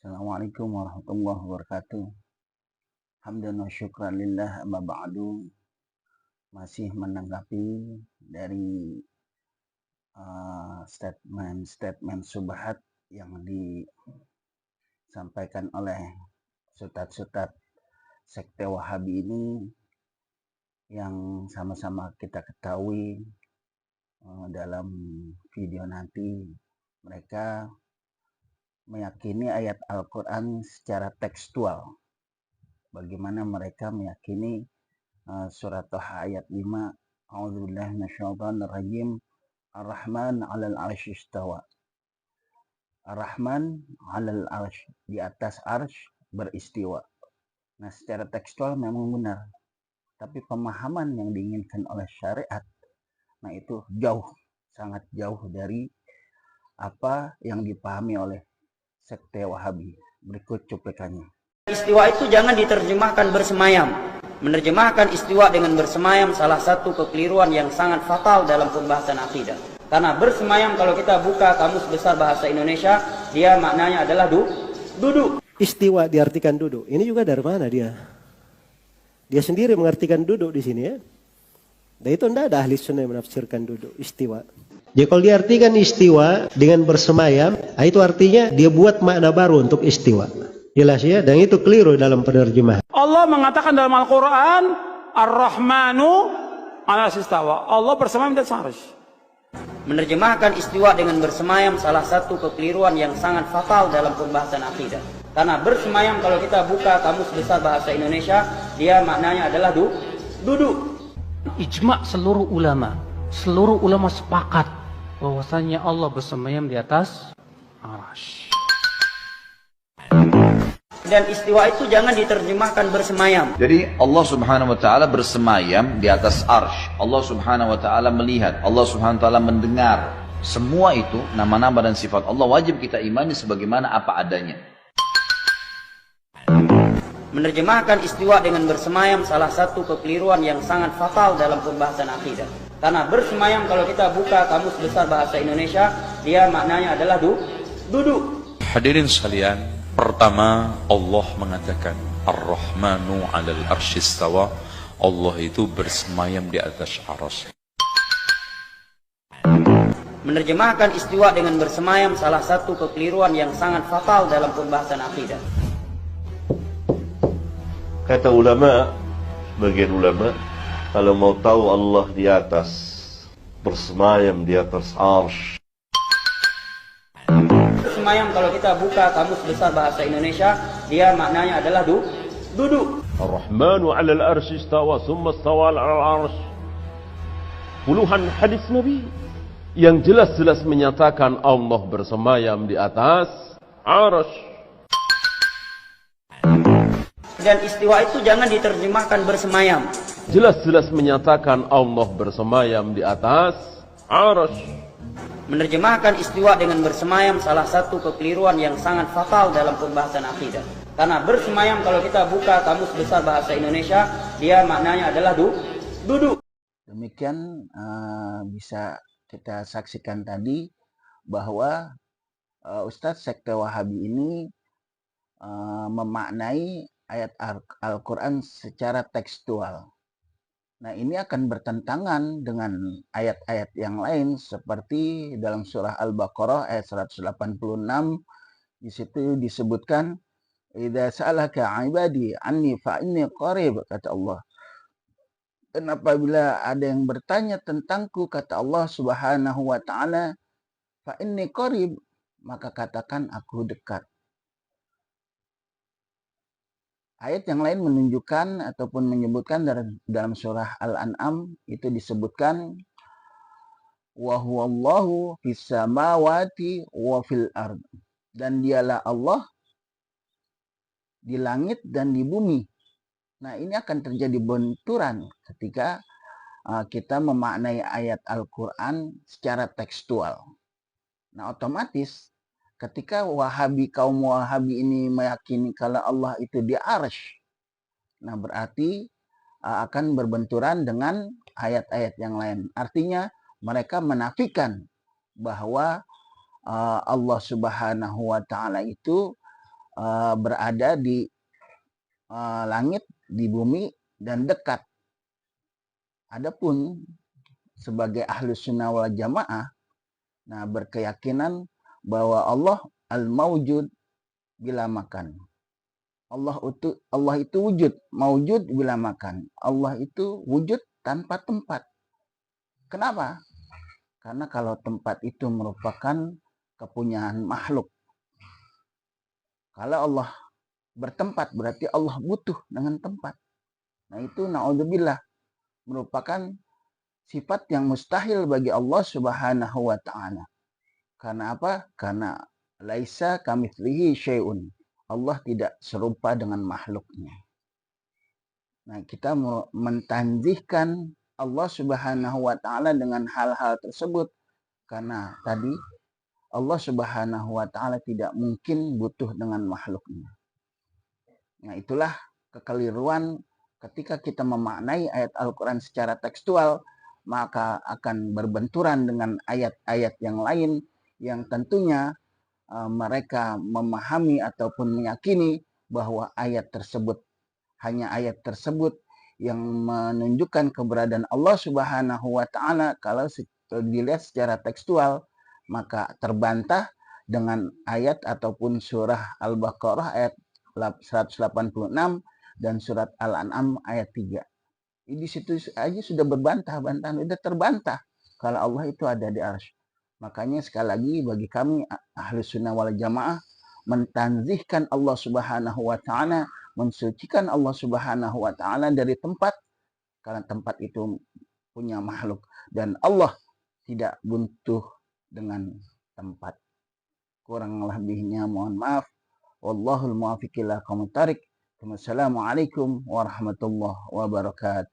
Assalamualaikum warahmatullahi wabarakatuh. Hamdan wa syukran lillah amma ba'du. Masih menanggapi dari statement subhat yang disampaikan oleh sutad-sutad sekte Wahabi ini, yang sama-sama kita ketahui dalam video nanti mereka meyakini ayat Al-Quran secara tekstual. Bagaimana mereka meyakini surat Toha ayat 5, A'udzubillahi minasyaitonirrajim, Ar-Rahman 'alal 'arsy istawa. Ar-Rahman 'alal 'arsy, di atas arsy beristiwa. Nah, secara tekstual memang benar, tapi pemahaman yang diinginkan oleh syariat, nah itu jauh, sangat jauh dari apa yang dipahami oleh sekte Wahabi. Berikut cuplikannya. Istiwa itu jangan diterjemahkan bersemayam. Menerjemahkan istiwa dengan bersemayam salah satu kekeliruan yang sangat fatal dalam pembahasan akidah. Karena bersemayam kalau kita buka kamus besar bahasa Indonesia, dia maknanya adalah duduk. Istiwa diartikan duduk. Ini juga dari mana dia? Dia sendiri mengartikan duduk di sini ya. Dan itu tidak ada ahli sunnah yang menafsirkan duduk istiwa. Jadi kalau diartikan istiwa dengan bersemayam, itu artinya dia buat makna baru untuk istiwa. Jelas ya, dan itu keliru dalam penerjemahan. Allah mengatakan dalam Al-Quran, Ar-Rahmanu 'alas istawa. Allah bersemayam di atas arsy. Menerjemahkan istiwa dengan bersemayam salah satu kekeliruan yang sangat fatal dalam pembahasan akidah. Karena bersemayam kalau kita buka kamus besar bahasa Indonesia, dia maknanya adalah duduk. Ijma' seluruh ulama sepakat bahwasanya Allah bersemayam di atas arsy. Dan istiwa itu jangan diterjemahkan bersemayam. Jadi Allah subhanahu wa ta'ala bersemayam di atas arsy. Allah subhanahu wa ta'ala melihat. Allah subhanahu wa ta'ala mendengar. Semua itu nama-nama dan sifat Allah wajib kita imani sebagaimana apa adanya. Menerjemahkan istiwa dengan bersemayam salah satu kekeliruan yang sangat fatal dalam pembahasan akidah. Karena bersemayam kalau kita buka kamus besar bahasa Indonesia, dia maknanya adalah duduk. Hadirin sekalian, pertama Allah mengatakan Ar-Rahmanu 'alal 'arsy istawa. Allah itu bersemayam di atas arsy. Menerjemahkan istiwa dengan bersemayam salah satu kekeliruan yang sangat fatal dalam pembahasan akidah. Kata ulama, sebagian ulama, kalau mau tahu Allah di atas, bersemayam di atas arsy. Bersemayam kalau kita buka kamus besar bahasa Indonesia, dia maknanya adalah duduk. Ar-Rahmanu 'alal 'arsy istawa, tsumma istawa 'alal 'arsy. Puluhan hadis Nabi yang jelas-jelas menyatakan Allah bersemayam di atas arsy. Dan istiwa itu jangan diterjemahkan bersemayam. Jelas-jelas menyatakan Allah bersemayam di atas arsy. Menerjemahkan istiwa dengan bersemayam salah satu kekeliruan yang sangat fatal dalam pembahasan akidah. Karena bersemayam kalau kita buka kamus besar bahasa Indonesia, dia maknanya adalah duduk. Demikian bisa kita saksikan tadi bahwa Ustadz sekte Wahabi ini memaknai ayat Al-Quran secara tekstual. Nah, ini akan bertentangan dengan ayat-ayat yang lain seperti dalam surah Al-Baqarah ayat 186. Di situ disebutkan, "Idza sa'alaka 'ibadi anni fa inni qarib," kata Allah. Dan apabila ada yang bertanya tentangku, kata Allah Subhanahu wa taala, "Fa inni qarib," maka katakan aku dekat. Ayat yang lain menunjukkan ataupun menyebutkan dalam surah Al-An'am itu disebutkan, wa huwallahu fis samawati wa fil ard, dan dialah Allah di langit dan di bumi. Nah, ini akan terjadi benturan ketika kita memaknai ayat Al-Quran secara tekstual. Nah, otomatis ketika kaum Wahabi ini meyakini kalau Allah itu di arsy, nah berarti akan berbenturan dengan ayat-ayat yang lain. Artinya mereka menafikan bahwa Allah Subhanahu wa taala itu berada di langit, di bumi, dan dekat. Adapun sebagai ahlu sunnah wal jamaah, nah berkeyakinan bahwa Allah al-mawjud bila makan. Allah itu wujud, maujud bila makan. Allah itu wujud tanpa tempat. Kenapa? Karena kalau tempat itu merupakan kepunyaan makhluk. Kalau Allah bertempat berarti Allah butuh dengan tempat. Nah itu na'udzubillah merupakan sifat yang mustahil bagi Allah Subhanahu wa ta'ala. Karena apa? Karena laisa kamitslihi syai'un. Allah tidak serupa dengan makhluknya. Nah, kita mentanzihkan Allah Subhanahu wa ta'ala dengan hal-hal tersebut. Karena tadi Allah Subhanahu wa ta'ala tidak mungkin butuh dengan makhluknya. Nah, itulah kekeliruan ketika kita memaknai ayat Al-Quran secara tekstual, maka akan berbenturan dengan ayat-ayat yang lain yang tentunya mereka memahami ataupun meyakini bahwa ayat tersebut hanya ayat tersebut yang menunjukkan keberadaan Allah Subhanahu wa ta'ala. Kalau dilihat secara tekstual, maka terbantah dengan ayat ataupun surah Al-Baqarah ayat 186 dan surat Al-An'am ayat 3. Di situ aja sudah berbantah-bantahan, sudah terbantah kalau Allah itu ada di arsy. Makanya sekali lagi bagi kami ahli sunnah wal jamaah mentanzihkan Allah Subhanahu wa ta'ala, mensucikan Allah Subhanahu wa ta'ala dari tempat, karena tempat itu punya makhluk dan Allah tidak butuh dengan tempat. Kurang lebihnya mohon maaf. Wallahul muwaffiq ila aqwamit thoriq. Wassalamualaikum warahmatullahi wabarakatuh.